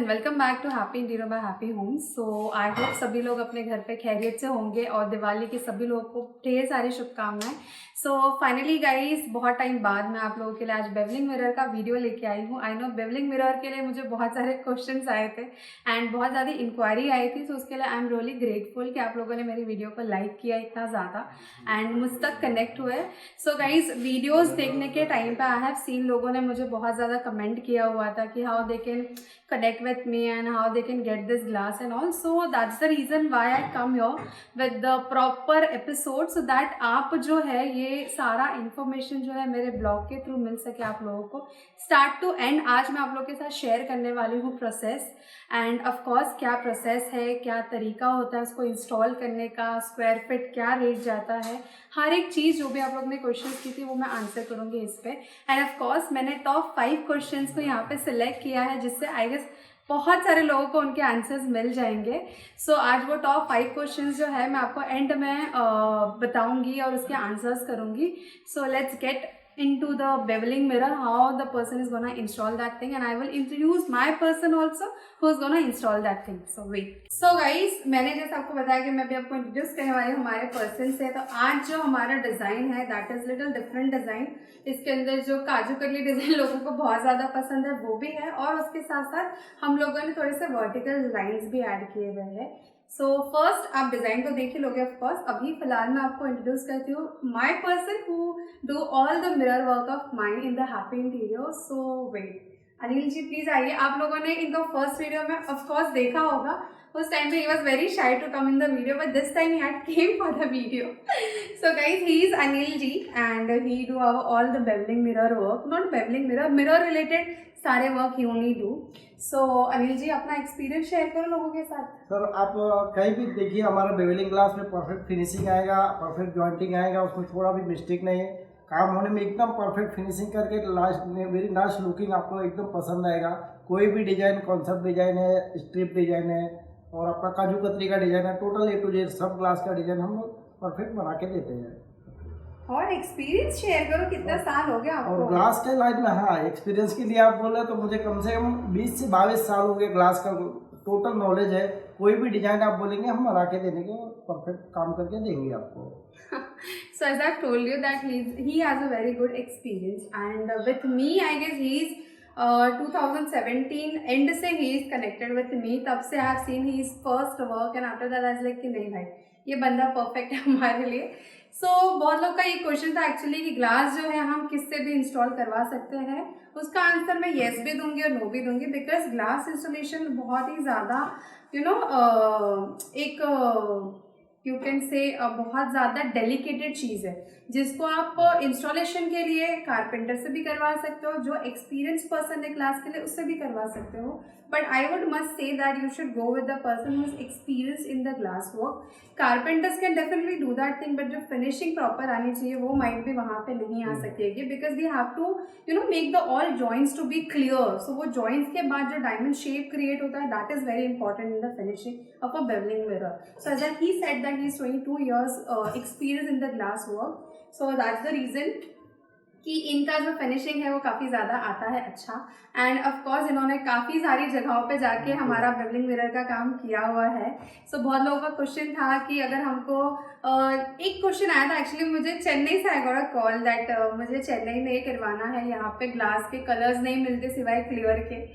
And welcome back to happy interior by happy homes. So I hope सभी लोग अपने घर पे खैरियत से होंगे और दिवाली की सभी लोगों को ढेर सारी शुभकामनाएं। सो फाइनली गाइस, बहुत टाइम बाद मैं आप लोगों के लिए आज बेवलिंग मिरर का वीडियो लेके आई हूँ। आई नो बेवलिंग मिरर के लिए मुझे बहुत सारे क्वेश्चंस आए थे एंड बहुत ज़्यादा इंक्वायरी आई थी। सो उसके लिए आई एम रियली ग्रेटफुल कि आप लोगों ने मेरी वीडियो को लाइक किया इतना ज़्यादा एंड मुझ तक कनेक्ट हुए। सो गाइज, वीडियोज़ देखने के टाइम पर आई हैव सीन लोगों ने मुझे बहुत ज़्यादा कमेंट किया हुआ था कि how they can connect with me and how they can get this glass and all. So that's the reason why I come here with the proper episode so that आप जो है ये सारा information जो है मेरे blog के through मिल सके आप लोगों को start to end। आज मैं आप लोगों के साथ शेयर करने वाली हूँ प्रोसेस एंड ऑफ कोर्स क्या प्रोसेस है, क्या तरीका होता है उसको इंस्टॉल करने का, स्क्वायर फीट क्या रेट जाता है, हर एक चीज़ जो भी आप लोगों ने क्वेश्चन की थी वो मैं आंसर करूँगी इस पर। एंड ऑफ कोर्स मैंने टॉप 5 क्वेश्चंस को यहाँ पे सिलेक्ट किया है जिससे आई गेस बहुत सारे लोगों को उनके आंसर्स मिल जाएंगे। सो आज वो टॉप 5 क्वेश्चंस जो है मैं आपको एंड में बताऊंगी और उसके आंसर्स करूंगी। So let's get into the beveling mirror, how the person is gonna install that thing, and I will introduce my person also who is gonna install that thing. So wait, so guys, मैंने जैसे आपको बताया कि मैं भी आपको introduce करने वाली हूँ हमारे पर्सन से। तो आज जो हमारा डिज़ाइन है that is little different design. इसके अंदर जो काजू कतली डिज़ाइन लोगों को बहुत ज़्यादा पसंद है वो भी है और उसके साथ साथ हम लोगों ने थोड़े से वर्टिकल डिज़ाइंस भी ऐड किए हुए हैं। सो फर्स्ट आप डिज़ाइन तो देख ही लोगे ऑफकोर्स। अभी फिलहाल मैं आपको इंट्रोड्यूस करती हूँ my person who do all the mirror work of mine in the happy interior. So wait, Anil ji please आइए। आप लोगों ने इनका फर्स्ट वीडियो में ऑफकोर्स देखा होगा। उस टाइम पे he was very shy to come in the video but this time he had came for the video. So guys, he is Anil ji and he do our all the bevelling mirror work, not bevelling mirror, mirror related सारे work he only do. सो अनिल जी अपना experience share करो लोगों के साथ। Sir आप कहीं भी देखिए हमारा बेवलिंग ग्लास में परफेक्ट फिनिशिंग आएगा, परफेक्ट जॉइंटिंग आएगा, उसमें थोड़ा भी मिस्टेक नहीं है। काम होने में एकदम परफेक्ट फिनिशिंग करके लास्ट में वेरी नाइस लुकिंग आपको एकदम पसंद आएगा। कोई भी डिजाइन, कॉन्सेप्ट डिजाइन है, स्ट्रिप डिजाइन है और आपका काजू कतरी का डिजाइन है, टोटल ए टू जेड सब ग्लास का डिजाइन हम लोग परफेक्ट बना के देते हैं। और एक्सपीरियंस शेयर करो, कितना साल हो गया आपको? और ग्लास के लाइन में, हाँ एक्सपीरियंस के लिए आप बोल रहे हैं तो मुझे कम से कम 20 से 22 साल हो गए। ग्लास का टोटल नॉलेज है। कोई भी डिजाइन आप बोलेंगे हम बना के देने के परफेक्ट काम करके देंगे आपको। So as I've told you that he has a very good experience and with me I guess he is 2017 end से he is connected with me। तब से I have seen his first work and after that I was like कि नहीं भाई ये बंदा perfect है हमारे लिए। सो बहुत लोग का ये क्वेश्चन था एक्चुअली कि ग्लास जो है हम किससे भी इंस्टॉल करवा सकते हैं। उसका आंसर मैं येस भी दूंगी और नो भी दूंगी बिकॉज ग्लास इंस्टॉलेशन बहुत ही ज़्यादा एक यू कैन से बहुत ज़्यादा डेलिकेटेड चीज़ है जिसको आप इंस्टॉलेशन के लिए कारपेंटर से भी करवा सकते हो, जो एक्सपीरियंस पर्सन है क्लास के लिए उससे भी करवा सकते हो। But I would must say that you should go with the person who is experience in the glass work. Carpenters can definitely do that thing but जो फिनिशिंग प्रॉपर आनी चाहिए वो माइट भी वहाँ पे नहीं आ सकेगी because we have to make the all joints to be clear. So वो जॉइंट्स के बाद जो डायमंड शेप क्रिएट होता है that is very important in the finishing of a bevelling mirror. So as he said that he is 22 years experience in the glass work, so that's the reason कि इनका जो finishing है वो काफ़ी ज़्यादा आता है अच्छा। एंड ऑफ कोर्स इन्होंने काफ़ी सारी जगहों पे जाके हमारा बेवलिंग मिरर का काम किया हुआ है। सो बहुत लोगों का क्वेश्चन था कि अगर हमको एक क्वेश्चन आया था एक्चुअली मुझे चेन्नई से, I got a call that मुझे चेन्नई में करवाना है, यहाँ पे ग्लास के कलर्स नहीं मिलते सिवाय क्लियर के।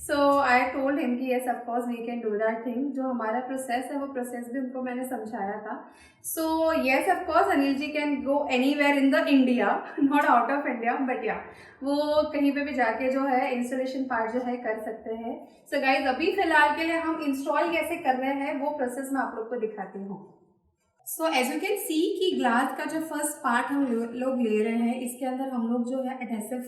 सो आई टोल्ड हिम कि yes of course we can do that thing. जो हमारा प्रोसेस है वो प्रोसेस भी उनको मैंने समझाया था। So yes of course Anil ji can go anywhere in the India, not out of India, but या वो कहीं पे भी जाके जो है इंस्टॉलेशन पार्ट जो है कर सकते हैं। सो गाइज, अभी फिलहाल के लिए हम इंस्टॉल कैसे कर रहे हैं वो प्रोसेस मैं आप लोग को दिखाती हूँ। So as you can see कि ग्लास का जो फर्स्ट पार्ट हम लोग ले रहे हैं इसके अंदर हम लोग जो है एडहेसिव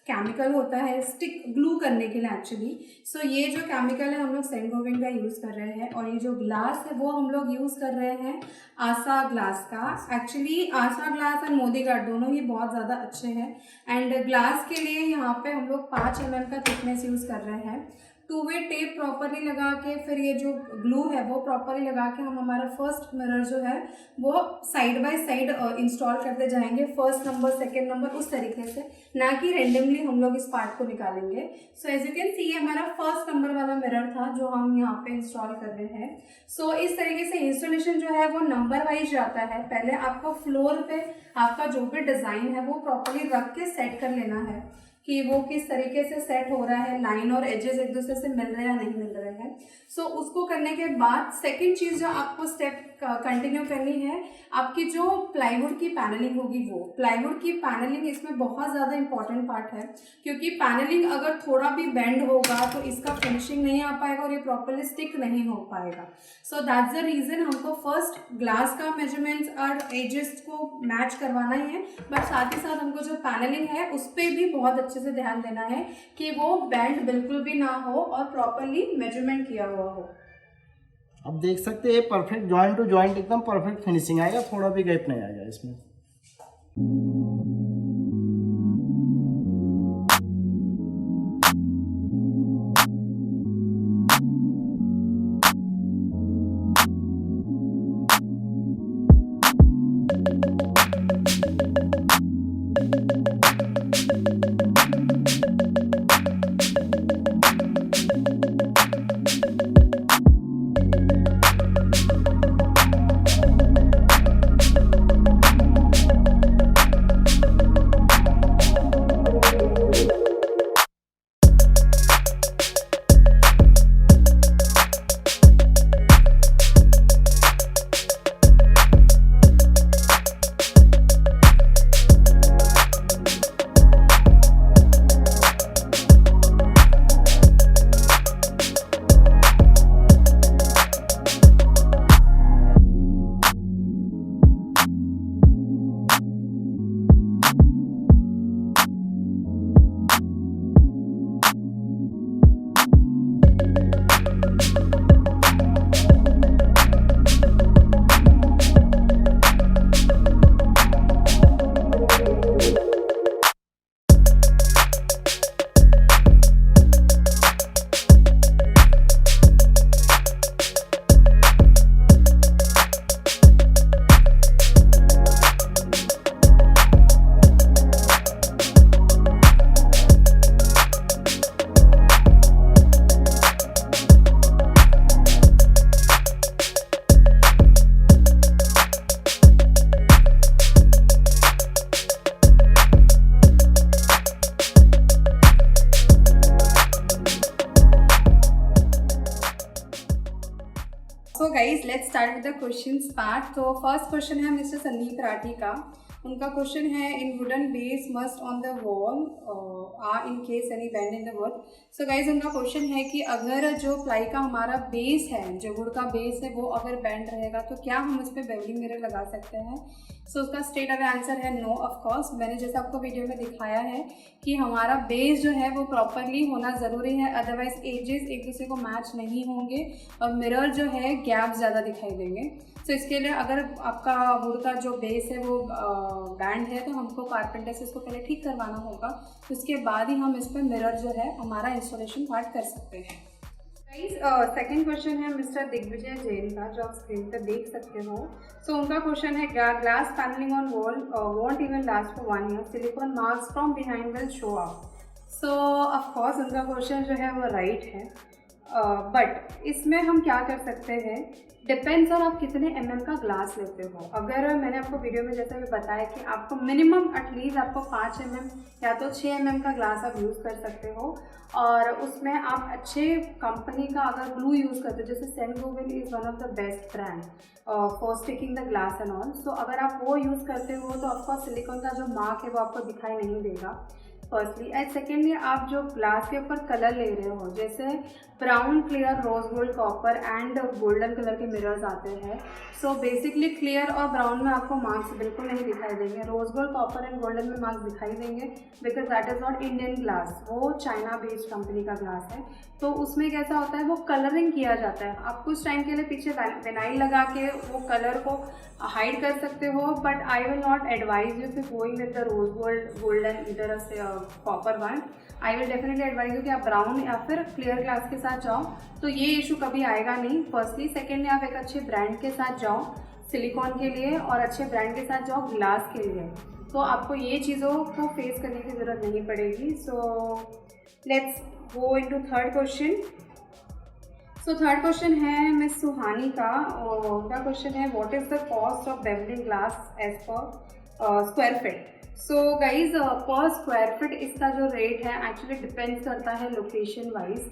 केमिकल होता है स्टिक ग्लू करने के लिए एक्चुअली। सो ये जो केमिकल है हम लोग सेंट गोविंद का यूज़ कर रहे हैं और ये जो ग्लास है वो हम लोग यूज़ कर रहे हैं आशा ग्लास का। Actually Asha glass and Modi guard दोनों ही बहुत ज़्यादा अच्छे हैं एंड ग्लास के लिए यहाँ पे हम लोग 5 mm का थिकनेस यूज़ कर रहे हैं। टू वे टेप प्रॉपरली लगा के, फिर ये जो ग्लू है वो प्रॉपरली लगा के हम हमारा फर्स्ट मिरर जो है वो साइड बाय साइड इंस्टॉल करते जाएंगे, फर्स्ट नंबर सेकेंड नंबर उस तरीके से, ना कि रेंडमली हम लोग इस पार्ट को निकालेंगे। So as you can see ये हमारा फर्स्ट नंबर वाला मिरर था जो हम यहाँ पे इंस्टॉल कर रहे हैं। सो इस तरीके से इंस्टॉलेशन जो है वो नंबर वाइज जाता है। पहले आपको फ्लोर पे आपका जो भी डिज़ाइन है वो प्रॉपरली रख के सेट कर लेना है कि वो किस तरीके से सेट हो रहा है, लाइन और एजेस एक दूसरे से मिल रहे हैं या नहीं मिल रहे हैं। सो उसको करने के बाद सेकंड चीज़ जो आपको स्टेप कंटिन्यू करनी है, आपकी जो प्लाईवुड की पैनलिंग होगी, वो प्लाईवुड की पैनलिंग इसमें बहुत ज़्यादा इंपॉर्टेंट पार्ट है, क्योंकि पैनलिंग अगर थोड़ा भी बेंड होगा तो इसका फिनिशिंग नहीं आ पाएगा और ये प्रॉपरली स्टिक नहीं हो पाएगा। सो दैट्स द रीज़न हमको फर्स्ट ग्लास का मेजरमेंट्स और एजेस को मैच करवाना ही है, बट साथ ही साथ हमको जो पैनलिंग है उस पर भी बहुत अच्छे से ध्यान देना है कि वो बेंड बिल्कुल भी ना हो और प्रॉपरली मेजरमेंट किया हुआ हो। अब देख सकते हैं परफेक्ट जॉइंट टू जॉइंट एकदम परफेक्ट फिनिशिंग आएगा, थोड़ा भी गैप नहीं आएगा इसमें। So guys let's start with the questions part. तो फर्स्ट क्वेश्चन है मिस्टर संदीप राठी का। उनका क्वेश्चन है, in wooden base must on the wall in case any bend in the wood. So guys उनका क्वेश्चन है कि अगर जो प्लाई का हमारा बेस है, जो वुड का बेस है, वो अगर बेंड रहेगा तो क्या हम उस पर बेवलिंग मिरर लगा सकते हैं। सो उसका स्ट्रेट अवे आंसर है नो ऑफ कोर्स। मैंने जैसे आपको वीडियो में दिखाया है कि हमारा बेस जो है वो प्रॉपरली होना ज़रूरी है, अदरवाइज एजेस एक दूसरे को मैच नहीं होंगे और मिरर जो है गैप ज़्यादा दिखाई देंगे। सो इसके लिए अगर आपका वुड का जो बेस है वो बैंड है तो हमको कारपेंटर से इसको पहले ठीक करवाना होगा, उसके बाद ही हम इस पर मिरर जो है हमारा इंस्टॉलेशन पार्ट कर सकते हैं। सेकंड क्वेश्चन है मिस्टर दिग्विजय जैन का, जो आप स्क्रीन पर देख सकते हो। सो उनका क्वेश्चन है, glass panelling on wall want even last for 1 year, silicon marks from behind will show up. So of course उनका क्वेश्चन जो है वो राइट है, बट इसमें हम क्या कर सकते हैं, डिपेंड्स और आप कितने mm का ग्लास लेते हो। अगर मैंने आपको वीडियो में जैसे भी बताया कि आपको मिनिमम एटलीस्ट आपको 5 mm या तो 6 mm का ग्लास आप यूज़ कर सकते हो, और उसमें आप अच्छे कंपनी का अगर ग्लू यूज़ करते हो, जैसे Saint-Gobain is one of the best brand for sticking the glass and all. So अगर आप वो यूज़ करते हो तो आपका सिलिकॉन का जो मार्क है वो आपको दिखाई नहीं देगा फर्स्टली। एंड सेकेंडली, आप जो ग्लास के ऊपर कलर ले रहे हो, जैसे brown, clear, rose gold, copper and golden colour के मिरर्स आते हैं। सो बेसिकली क्लियर और ब्राउन में आपको मार्क्स बिल्कुल नहीं दिखाई देंगे, rose gold, copper and golden में मार्क्स दिखाई देंगे, because that is not Indian glass, वो चाइना बेस्ड कंपनी का ग्लास है। तो उसमें कैसा होता है, वो कलरिंग किया जाता है। आप कुछ टाइम के लिए पीछे विनाइल लगा के वो कलर को हाइड कर सकते हो, but I will not advise you to going with the rose gold, golden, इधर से copper one. I will definitely advise you कि आप ब्राउन या फिर क्लियर ग्लास के साथ जाओ, तो ये इशू कभी आएगा नहीं। फर्स्टली, सेकेंडली आप एक अच्छे ब्रांड के साथ जाओ सिलिकॉन के लिए, और अच्छे ब्रांड के साथ जाओ ग्लास के लिए, तो आपको ये चीज़ों को फेस करने की ज़रूरत नहीं पड़ेगी। So let's go into third question. So third question है मिस सुहानी का, और उनका क्वेश्चन है what is the cost of bevelling glass edge per square feet. So guys per square feet इसका जो रेट है एक्चुअली डिपेंड्स करता है लोकेशन वाइज।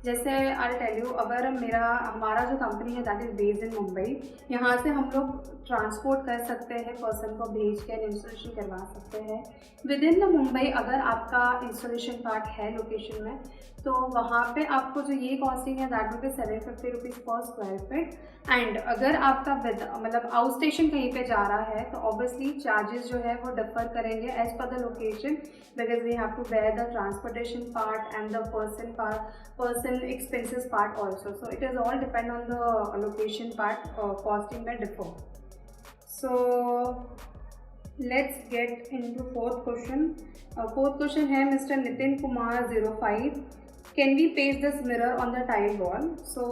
जैसे आई टेल यू, अगर हमारा जो कंपनी है that is based in Mumbai, यहाँ से हम लोग ट्रांसपोर्ट कर सकते हैं, पर्सन को भेज के इंस्टॉलेशन करवा सकते हैं विद इन द मुंबई। अगर आपका इंस्टॉलेशन पार्ट है लोकेशन में, तो वहाँ पे आपको जो ये कॉस्टिंग है दैट विल बी 750 रुपीज़ पर स्क्वायर फीट। एंड अगर आपका मतलब आउट स्टेशन कहीं पे जा रहा है, तो ऑब्वियसली चार्जेस जो है वो डिफर करेंगे as per the location, because we have to bear the transportation part and the person expenses part also. So it is all depend on the location part, costing may differ. So let's get into fourth question. Fourth question है Mr. Nitin Kumar 05. Can we paste this mirror on the tile wall? So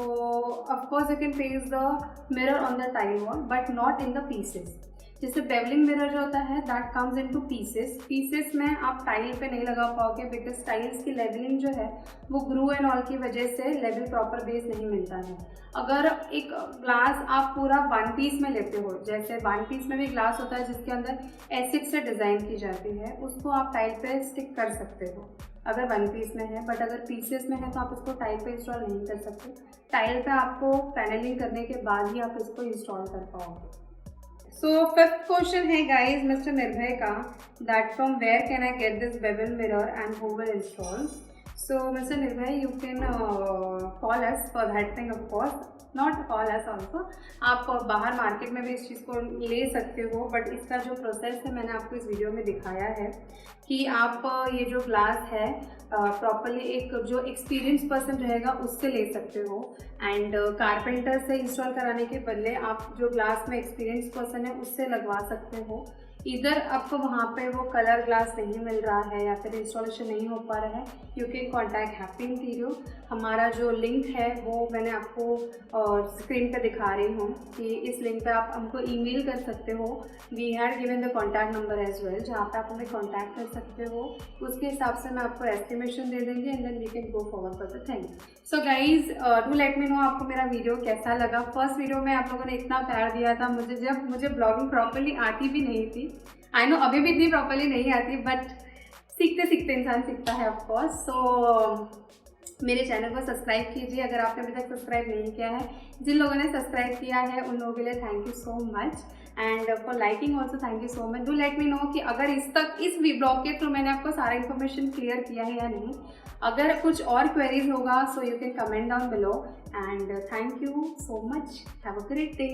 of course you can paste the mirror on the tile wall, but not in the pieces. जैसे bevelling mirror जो होता है that comes into pieces में आप tile पे नहीं लगा पाओगे, बिकॉज टाइल्स की लेवलिंग जो है वो ग्रू एंड ऑल की वजह से लेवल प्रॉपर बेस नहीं मिलता है। अगर एक ग्लास आप पूरा वन पीस में लेते हो, जैसे वन पीस में भी ग्लास होता है जिसके अंदर एसिड से डिज़ाइन की जाती है, उसको आप टाइल पे स्टिक कर सकते हो अगर वन पीस में है, बट अगर पीसेस में है तो आप इसको टाइल पे इंस्टॉल नहीं कर सकते। टाइल पे आपको पैनलिंग करने के बाद ही आप इसको इंस्टॉल कर पाओगे। सो फिफ्थ क्वेश्चन है गाइज मिस्टर निर्भय का, that from where can I get this bevel mirror and who will install. So mister Nirbhay, you can call us for that thing, of course not call us also, आप बाहर market में भी इस चीज़ को ले सकते हो, बट इसका जो प्रोसेस है मैंने आपको इस वीडियो में दिखाया है कि आप ये जो ग्लास है प्रॉपरली एक जो एक्सपीरियंस पर्सन रहेगा उससे ले सकते हो, एंड कारपेंटर से इंस्टॉल कराने के बदले आप जो ग्लास में एक्सपीरियंस पर्सन है उससे लगवा सकते हो। इधर आपको वहाँ पे वो कलर ग्लास नहीं मिल रहा है या फिर इंस्टॉलेशन नहीं हो पा रहा है, you can contact happy interior. हमारा जो लिंक है वो मैंने आपको स्क्रीन पे दिखा रही हूँ कि इस लिंक पर आप हमको ईमेल कर सकते हो। We had given the contact number as well, जहाँ पे आप हमें कॉन्टैक्ट कर सकते हो। उसके हिसाब से मैं आपको एस्टिमेशन दे देंगे and then we can go forward for the thing. So guys do let me know आपको मेरा वीडियो कैसा लगा। फर्स्ट वीडियो में आप लोगों ने इतना प्यार दिया था मुझे, जब मुझे ब्लॉगिंग प्रॉपरली आती भी नहीं थी। आई नो अभी भी इतनी प्रॉपरली नहीं आती, बट सीखते सीखते इंसान सीखता है ऑफकोर्स। सो मेरे चैनल को सब्सक्राइब कीजिए अगर आपने अभी तक सब्सक्राइब नहीं किया है। जिन लोगों ने सब्सक्राइब किया है उन लोगों के लिए thank you so much, and for liking also thank you so much. Do let me no कि अगर इस ब्लॉग के थ्रू मैंने आपको सारा इन्फॉर्मेशन क्लियर किया है या नहीं। अगर कुछ और क्वेरीज होगा so you can comment down below, and thank you so much. Have a great day.